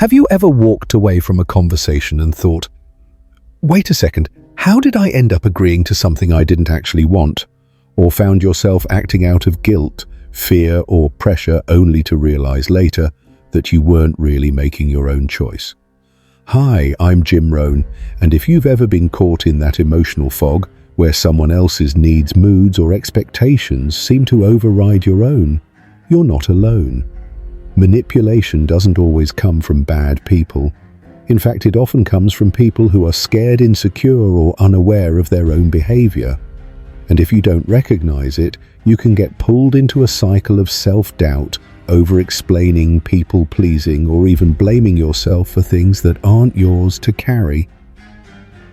Have you ever walked away from a conversation and thought, wait a second, how did I end up agreeing to something I didn't actually want? Or found yourself acting out of guilt, fear, or pressure only to realize later that you weren't really making your own choice? Hi, I'm Jim Rohn, and if you've ever been caught in that emotional fog where someone else's needs, moods, or expectations seem to override your own, you're not alone. Manipulation doesn't always come from bad people. In fact, it often comes from people who are scared, insecure, or unaware of their own behavior. And if you don't recognize it, you can get pulled into a cycle of self-doubt, over-explaining, people-pleasing, or even blaming yourself for things that aren't yours to carry.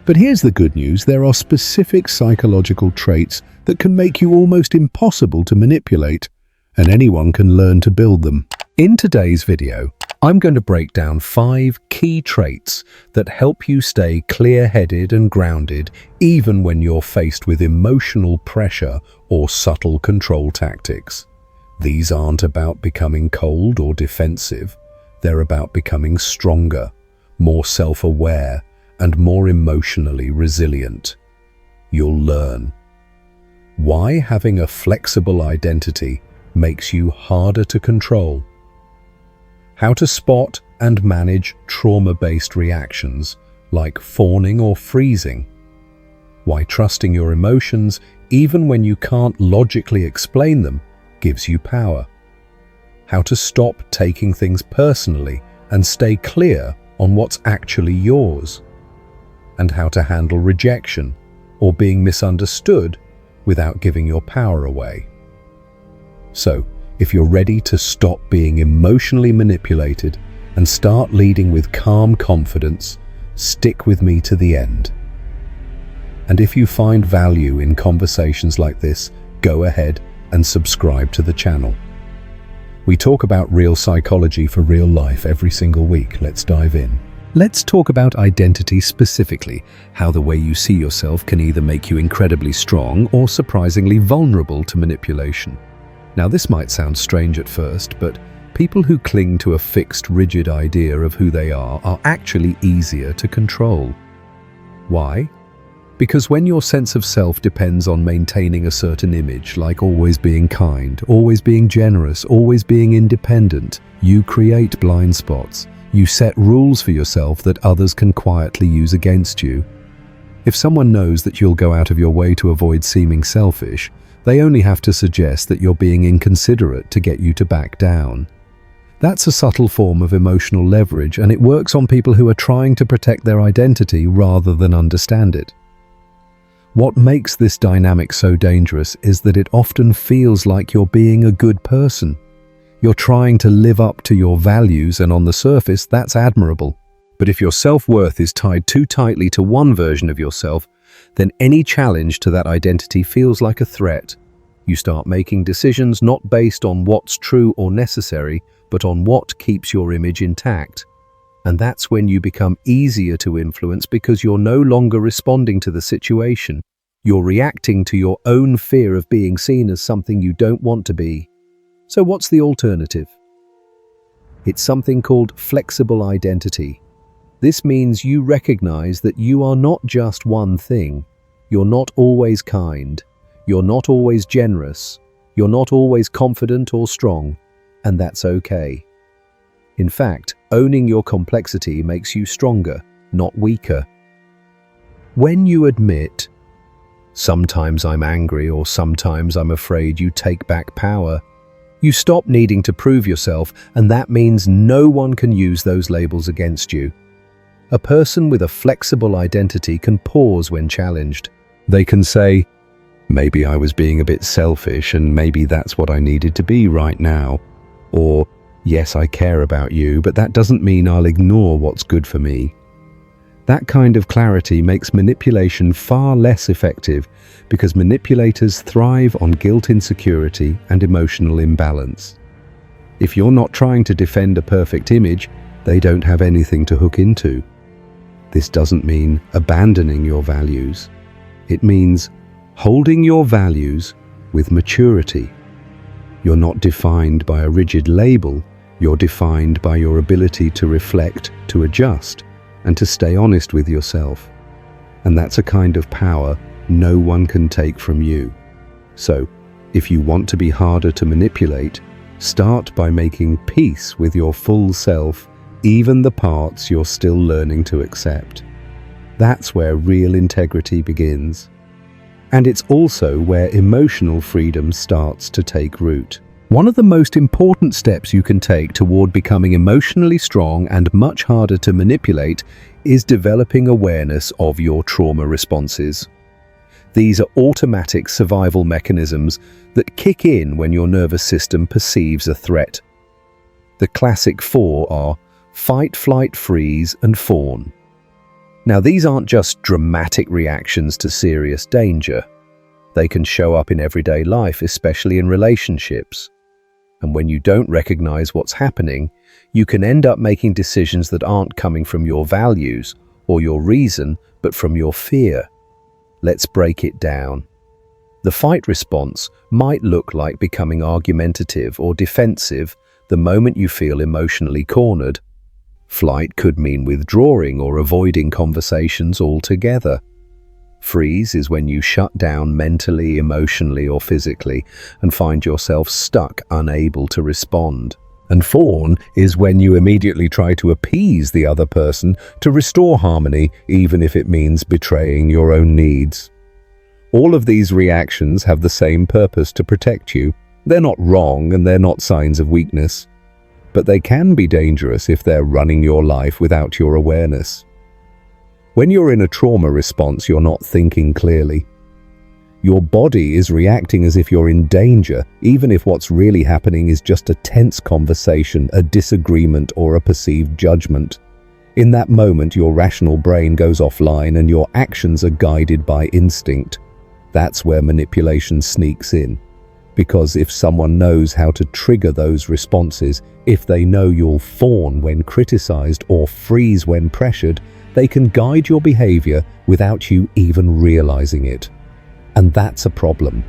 But here's the good news: there are specific psychological traits that can make you almost impossible to manipulate, and anyone can learn to build them. In today's video, I'm going to break down 5 key traits that help you stay clear-headed and grounded even when you're faced with emotional pressure or subtle control tactics. These aren't about becoming cold or defensive. They're about becoming stronger, more self-aware, and more emotionally resilient. You'll learn why having a flexible identity makes you harder to control, how to spot and manage trauma-based reactions like fawning or freezing, why trusting your emotions even when you can't logically explain them gives you power, how to stop taking things personally and stay clear on what's actually yours, and how to handle rejection or being misunderstood without giving your power away. So, if you're ready to stop being emotionally manipulated and start leading with calm confidence, stick with me to the end. And if you find value in conversations like this, go ahead and subscribe to the channel. We talk about real psychology for real life every single week. Let's dive in. Let's talk about identity specifically, how the way you see yourself can either make you incredibly strong or surprisingly vulnerable to manipulation. Now, this might sound strange at first, but people who cling to a fixed, rigid idea of who they are actually easier to control. Why? Because when your sense of self depends on maintaining a certain image, like always being kind, always being generous, always being independent, you create blind spots. You set rules for yourself that others can quietly use against you. If someone knows that you'll go out of your way to avoid seeming selfish, they only have to suggest that you're being inconsiderate to get you to back down. That's a subtle form of emotional leverage, and it works on people who are trying to protect their identity rather than understand it. What makes this dynamic so dangerous is that it often feels like you're being a good person. You're trying to live up to your values, and on the surface, that's admirable. But if your self-worth is tied too tightly to one version of yourself, then any challenge to that identity feels like a threat. You start making decisions not based on what's true or necessary, but on what keeps your image intact. And that's when you become easier to influence, because you're no longer responding to the situation. You're reacting to your own fear of being seen as something you don't want to be. So what's the alternative? It's something called flexible identity. This means you recognize that you are not just one thing. You're not always kind. You're not always generous. You're not always confident or strong. And that's okay. In fact, owning your complexity makes you stronger, not weaker. When you admit, "Sometimes I'm angry," or "Sometimes I'm afraid," you take back power. You stop needing to prove yourself, and that means no one can use those labels against you. A person with a flexible identity can pause when challenged. They can say, "Maybe I was being a bit selfish, and maybe that's what I needed to be right now." Or, "Yes, I care about you, but that doesn't mean I'll ignore what's good for me." That kind of clarity makes manipulation far less effective, because manipulators thrive on guilt, insecurity, and emotional imbalance. If you're not trying to defend a perfect image, they don't have anything to hook into. This doesn't mean abandoning your values. It means holding your values with maturity. You're not defined by a rigid label. You're defined by your ability to reflect, to adjust, and to stay honest with yourself. And that's a kind of power no one can take from you. So, if you want to be harder to manipulate, start by making peace with your full self, even the parts you're still learning to accept. That's where real integrity begins. And it's also where emotional freedom starts to take root. One of the most important steps you can take toward becoming emotionally strong and much harder to manipulate is developing awareness of your trauma responses. These are automatic survival mechanisms that kick in when your nervous system perceives a threat. The classic four are fight, flight, freeze, and fawn. Now, these aren't just dramatic reactions to serious danger. They can show up in everyday life, especially in relationships. And when you don't recognize what's happening, you can end up making decisions that aren't coming from your values or your reason, but from your fear. Let's break it down. The fight response might look like becoming argumentative or defensive the moment you feel emotionally cornered. Flight could mean withdrawing or avoiding conversations altogether. Freeze is when you shut down mentally, emotionally, or physically and find yourself stuck, unable to respond. And fawn is when you immediately try to appease the other person to restore harmony, even if it means betraying your own needs. All of these reactions have the same purpose: to protect you. They're not wrong and they're not signs of weakness. But they can be dangerous if they're running your life without your awareness. When you're in a trauma response, you're not thinking clearly. Your body is reacting as if you're in danger, even if what's really happening is just a tense conversation, a disagreement, or a perceived judgment. In that moment, your rational brain goes offline and your actions are guided by instinct. That's where manipulation sneaks in. Because if someone knows how to trigger those responses, if they know you'll fawn when criticized or freeze when pressured, they can guide your behavior without you even realizing it. And that's a problem.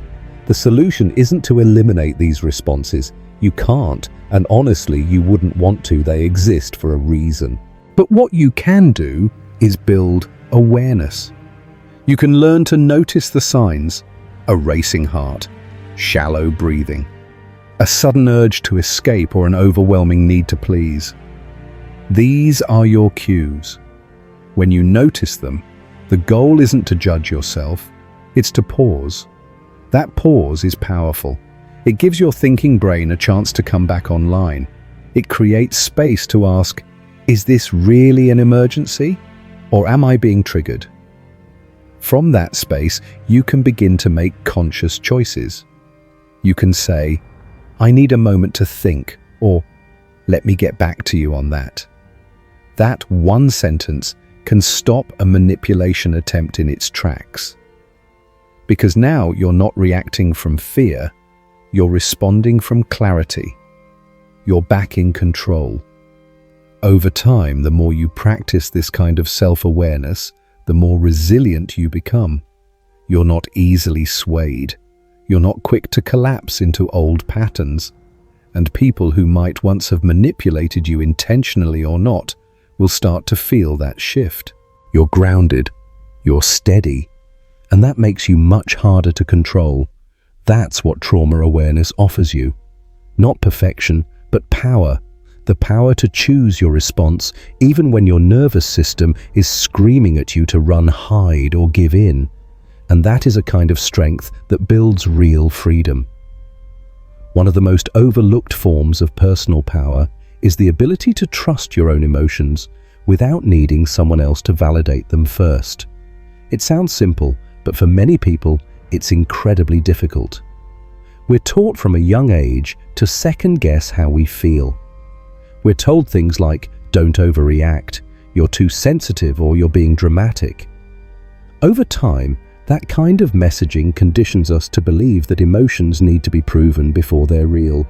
The solution isn't to eliminate these responses. You can't, and honestly, you wouldn't want to. They exist for a reason. But what you can do is build awareness. You can learn to notice the signs: a racing heart, shallow breathing, a sudden urge to escape, or an overwhelming need to please. These are your cues. When you notice them, the goal isn't to judge yourself, it's to pause. That pause is powerful. It gives your thinking brain a chance to come back online. It creates space to ask, is this really an emergency? Or am I being triggered? From that space, you can begin to make conscious choices. You can say, I need a moment to think, or let me get back to you on that. That one sentence can stop a manipulation attempt in its tracks. Because now you're not reacting from fear, you're responding from clarity. You're back in control. Over time, the more you practice this kind of self-awareness, the more resilient you become. You're not easily swayed. You're not quick to collapse into old patterns. And people who might once have manipulated you intentionally or not will start to feel that shift. You're grounded, you're steady, and that makes you much harder to control. That's what trauma awareness offers you. Not perfection, but power. The power to choose your response, even when your nervous system is screaming at you to run, hide, or give in. And that is a kind of strength that builds real freedom. One of the most overlooked forms of personal power is the ability to trust your own emotions without needing someone else to validate them first. It sounds simple, but for many people, it's incredibly difficult. We're taught from a young age to second-guess how we feel. We're told things like, don't overreact, you're too sensitive, or you're being dramatic. Over time, that kind of messaging conditions us to believe that emotions need to be proven before they're real,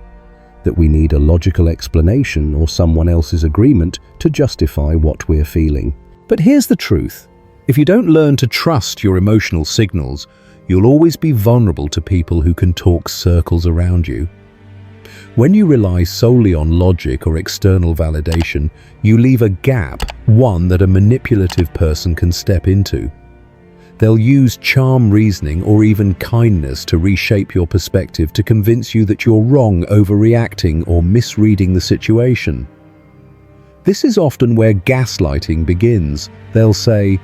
that we need a logical explanation or someone else's agreement to justify what we're feeling. But here's the truth. If you don't learn to trust your emotional signals, you'll always be vulnerable to people who can talk circles around you. When you rely solely on logic or external validation, you leave a gap, one that a manipulative person can step into. They'll use charm reasoning or even kindness to reshape your perspective to convince you that you're wrong, overreacting, or misreading the situation. This is often where gaslighting begins. They'll say,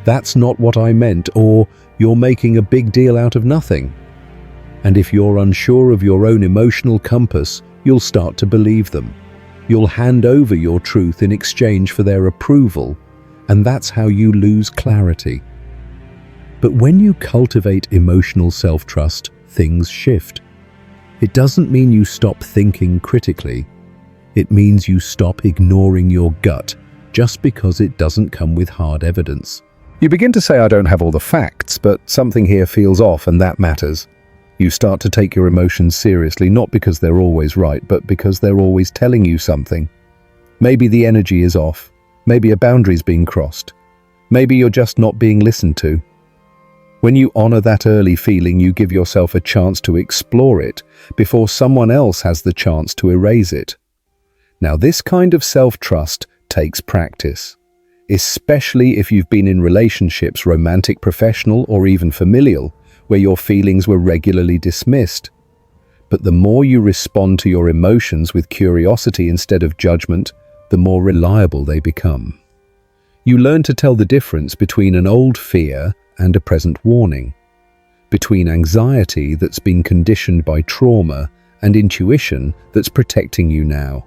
"That's not what I meant," or "You're making a big deal out of nothing." And if you're unsure of your own emotional compass, you'll start to believe them. You'll hand over your truth in exchange for their approval, and that's how you lose clarity. But when you cultivate emotional self-trust, things shift. It doesn't mean you stop thinking critically. It means you stop ignoring your gut just because it doesn't come with hard evidence. You begin to say, "I don't have all the facts, but something here feels off, and that matters." You start to take your emotions seriously, not because they're always right, but because they're always telling you something. Maybe the energy is off. Maybe a boundary's being crossed. Maybe you're just not being listened to. When you honor that early feeling, you give yourself a chance to explore it before someone else has the chance to erase it. Now, this kind of self-trust takes practice, especially if you've been in relationships, romantic, professional, or even familial, where your feelings were regularly dismissed. But the more you respond to your emotions with curiosity instead of judgment, the more reliable they become. You learn to tell the difference between an old fear and a present warning, between anxiety that's been conditioned by trauma and intuition that's protecting you now.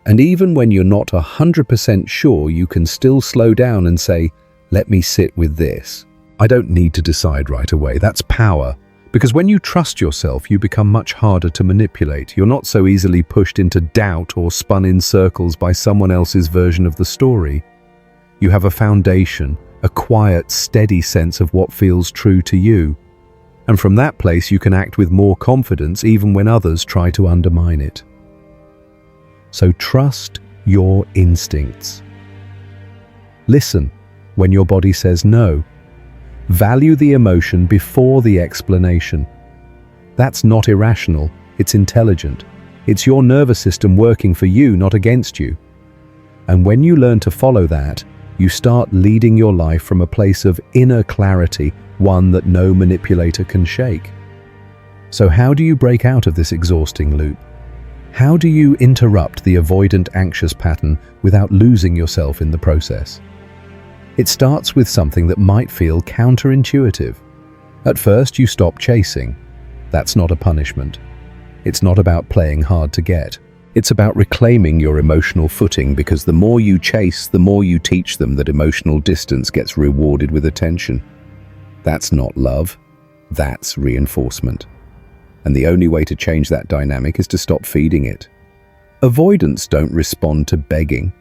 And even when you're not 100% sure, you can still slow down and say, "Let me sit with this. I don't need to decide right away." That's power. Because when you trust yourself, you become much harder to manipulate. You're not so easily pushed into doubt or spun in circles by someone else's version of the story. You have a foundation, a quiet, steady sense of what feels true to you. And from that place, you can act with more confidence even when others try to undermine it. So trust your instincts. Listen when your body says no. Value the emotion before the explanation. That's not irrational, it's intelligent. It's your nervous system working for you, not against you. And when you learn to follow that, you start leading your life from a place of inner clarity, one that no manipulator can shake. So how do you break out of this exhausting loop? How do you interrupt the avoidant anxious pattern without losing yourself in the process? It starts with something that might feel counterintuitive. At first, you stop chasing. That's not a punishment. It's not about playing hard to get. It's about reclaiming your emotional footing, because the more you chase, the more you teach them that emotional distance gets rewarded with attention. That's not love. That's reinforcement. And the only way to change that dynamic is to stop feeding it. Avoidants don't respond to begging.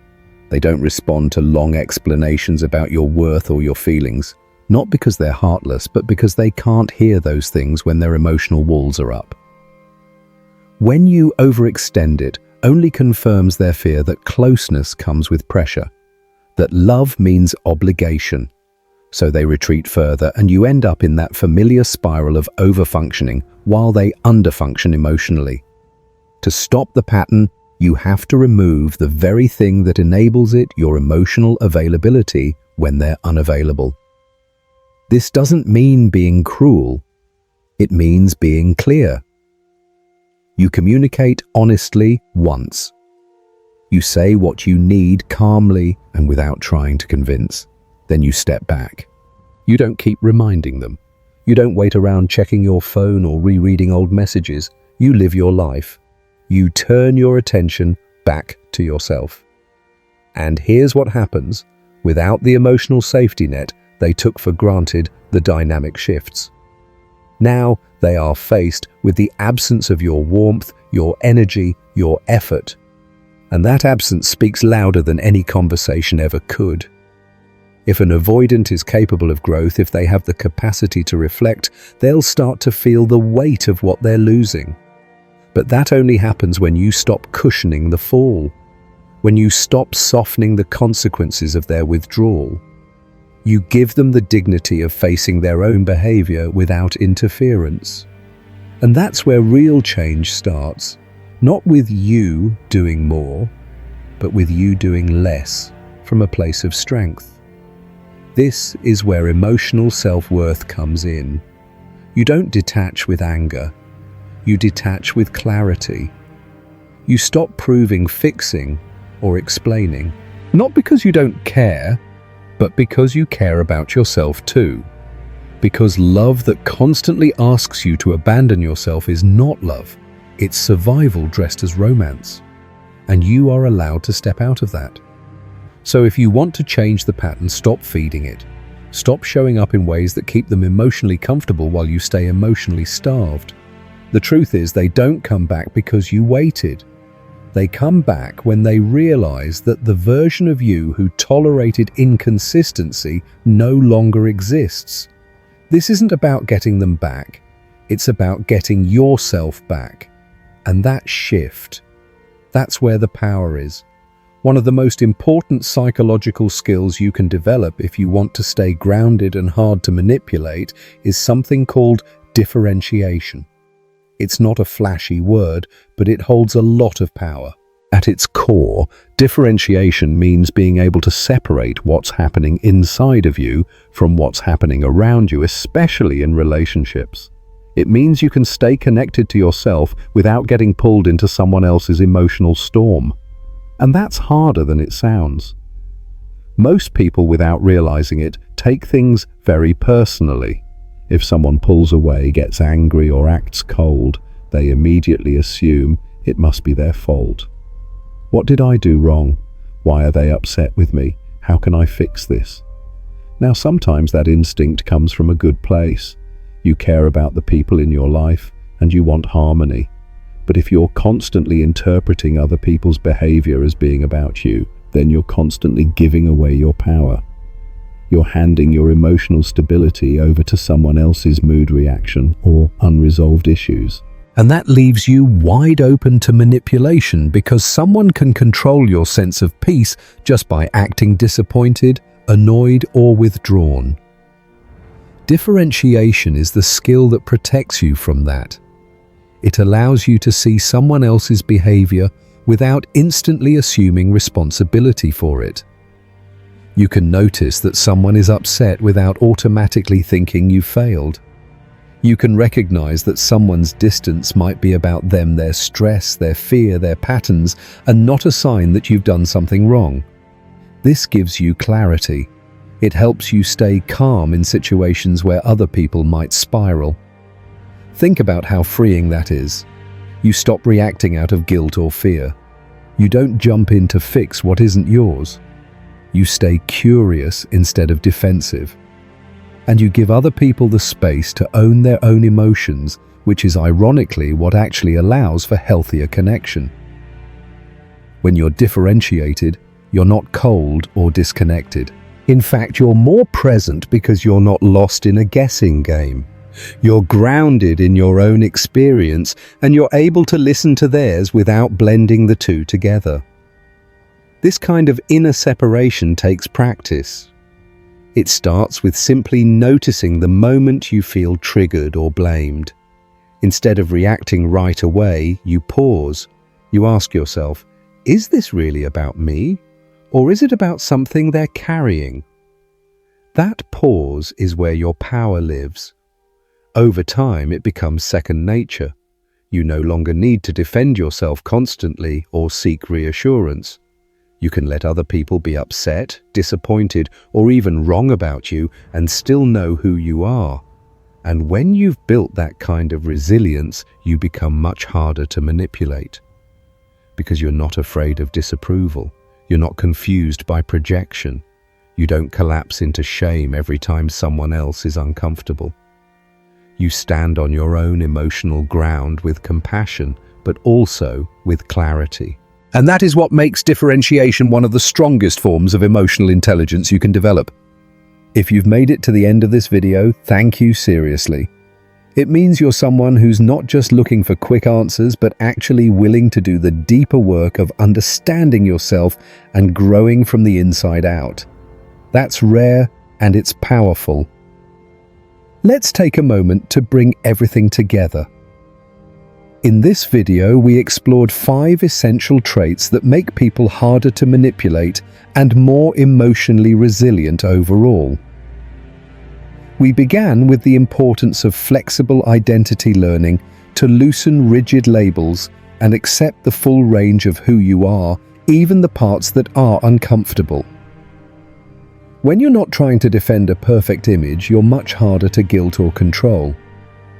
They don't respond to long explanations about your worth or your feelings, not because they're heartless, but because they can't hear those things when their emotional walls are up. When you overextend, it only confirms their fear that closeness comes with pressure, that love means obligation. So they retreat further, and you end up in that familiar spiral of overfunctioning while they underfunction emotionally. To stop the pattern, you have to remove the very thing that enables it, your emotional availability, when they're unavailable. This doesn't mean being cruel. It means being clear. You communicate honestly once. You say what you need calmly and without trying to convince. Then you step back. You don't keep reminding them. You don't wait around checking your phone or rereading old messages. You live your life. You turn your attention back to yourself. And here's what happens. Without the emotional safety net they took for granted, the dynamic shifts. Now they are faced with the absence of your warmth, your energy, your effort. And that absence speaks louder than any conversation ever could. If an avoidant is capable of growth, if they have the capacity to reflect, they'll start to feel the weight of what they're losing. But that only happens when you stop cushioning the fall, when you stop softening the consequences of their withdrawal. You give them the dignity of facing their own behavior without interference. And that's where real change starts, Not with you doing more, but with you doing less from a place of strength. This is where emotional self-worth comes in. You don't detach with anger. You detach with clarity. You stop proving, fixing, or explaining. Not because you don't care, but because you care about yourself too. Because love that constantly asks you to abandon yourself is not love. It's survival dressed as romance. And you are allowed to step out of that. So if you want to change the pattern, stop feeding it. Stop showing up in ways that keep them emotionally comfortable while you stay emotionally starved. The truth is, they don't come back because you waited. They come back when they realize that the version of you who tolerated inconsistency no longer exists. This isn't about getting them back. It's about getting yourself back. And that shift, that's where the power is. One of the most important psychological skills you can develop if you want to stay grounded and hard to manipulate is something called differentiation. It's not a flashy word, but it holds a lot of power. At its core, differentiation means being able to separate what's happening inside of you from what's happening around you, especially in relationships. It means you can stay connected to yourself without getting pulled into someone else's emotional storm. And that's harder than it sounds. Most people, without realizing it, take things very personally. If someone pulls away, gets angry, or acts cold, they immediately assume it must be their fault. What did I do wrong? Why are they upset with me? How can I fix this? Now, sometimes that instinct comes from a good place. You care about the people in your life and you want harmony. But if you're constantly interpreting other people's behavior as being about you, then you're constantly giving away your power. You're handing your emotional stability over to someone else's mood reaction or unresolved issues. And that leaves you wide open to manipulation because someone can control your sense of peace just by acting disappointed, annoyed, or withdrawn. Differentiation is the skill that protects you from that. It allows you to see someone else's behavior without instantly assuming responsibility for it. You can notice that someone is upset without automatically thinking you failed. You can recognize that someone's distance might be about them, their stress, their fear, their patterns, and not a sign that you've done something wrong. This gives you clarity. It helps you stay calm in situations where other people might spiral. Think about how freeing that is. You stop reacting out of guilt or fear. You don't jump in to fix what isn't yours. You stay curious instead of defensive. And you give other people the space to own their own emotions, which is ironically what actually allows for healthier connection. When you're differentiated, you're not cold or disconnected. In fact, you're more present because you're not lost in a guessing game. You're grounded in your own experience and you're able to listen to theirs without blending the two together. This kind of inner separation takes practice. It starts with simply noticing the moment you feel triggered or blamed. Instead of reacting right away, you pause. You ask yourself, is this really about me? Or is it about something they're carrying? That pause is where your power lives. Over time, it becomes second nature. You no longer need to defend yourself constantly or seek reassurance. You can let other people be upset, disappointed, or even wrong about you and still know who you are. And when you've built that kind of resilience, you become much harder to manipulate. Because you're not afraid of disapproval. You're not confused by projection. You don't collapse into shame every time someone else is uncomfortable. You stand on your own emotional ground with compassion, but also with clarity. And that is what makes differentiation one of the strongest forms of emotional intelligence you can develop. If you've made it to the end of this video, thank you seriously. It means you're someone who's not just looking for quick answers, but actually willing to do the deeper work of understanding yourself and growing from the inside out. That's rare and it's powerful. Let's take a moment to bring everything together. In this video, we explored 5 essential traits that make people harder to manipulate and more emotionally resilient overall. We began with the importance of flexible identity learning to loosen rigid labels and accept the full range of who you are, even the parts that are uncomfortable. When you're not trying to defend a perfect image, you're much harder to guilt or control.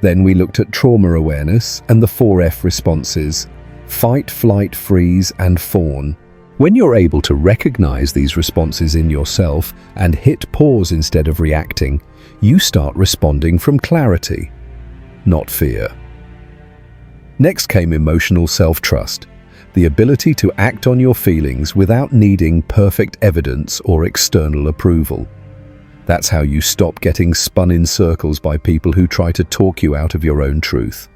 Then we looked at trauma awareness and the 4F responses: fight, flight, freeze, and fawn. When you're able to recognize these responses in yourself and hit pause instead of reacting, you start responding from clarity, not fear. Next came emotional self-trust, the ability to act on your feelings without needing perfect evidence or external approval. That's how you stop getting spun in circles by people who try to talk you out of your own truth.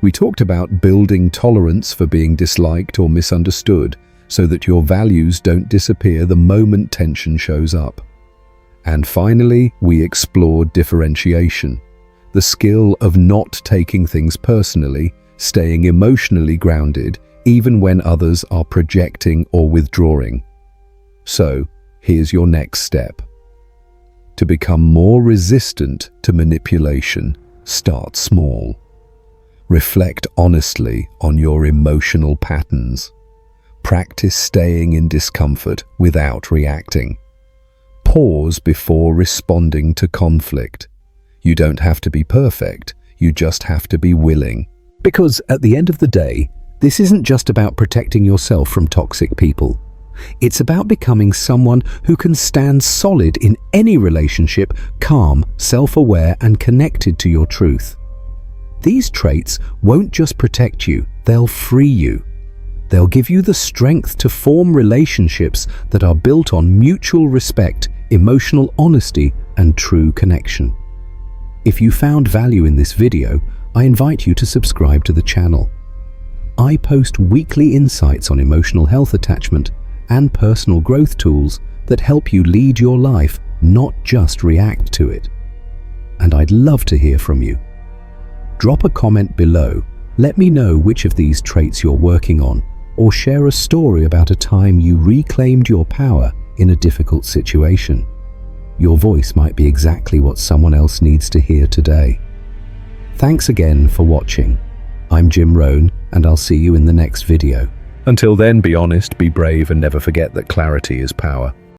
We talked about building tolerance for being disliked or misunderstood so that your values don't disappear the moment tension shows up. And finally, we explored differentiation, the skill of not taking things personally, staying emotionally grounded even when others are projecting or withdrawing. So, here's your next step. To become more resistant to manipulation, start small. Reflect honestly on your emotional patterns. Practice staying in discomfort without reacting. Pause before responding to conflict. You don't have to be perfect, you just have to be willing. Because at the end of the day, this isn't just about protecting yourself from toxic people. It's about becoming someone who can stand solid in any relationship, calm, self-aware, and connected to your truth. These traits won't just protect you, they'll free you. They'll give you the strength to form relationships that are built on mutual respect, emotional honesty, and true connection. If you found value in this video, I invite you to subscribe to the channel. I post weekly insights on emotional health, attachment, and personal growth tools that help you lead your life, not just react to it. And I'd love to hear from you. Drop a comment below, let me know which of these traits you're working on, or share a story about a time you reclaimed your power in a difficult situation. Your voice might be exactly what someone else needs to hear today. Thanks again for watching. I'm Jim Rohn, and I'll see you in the next video. Until then, be honest, be brave, and never forget that clarity is power.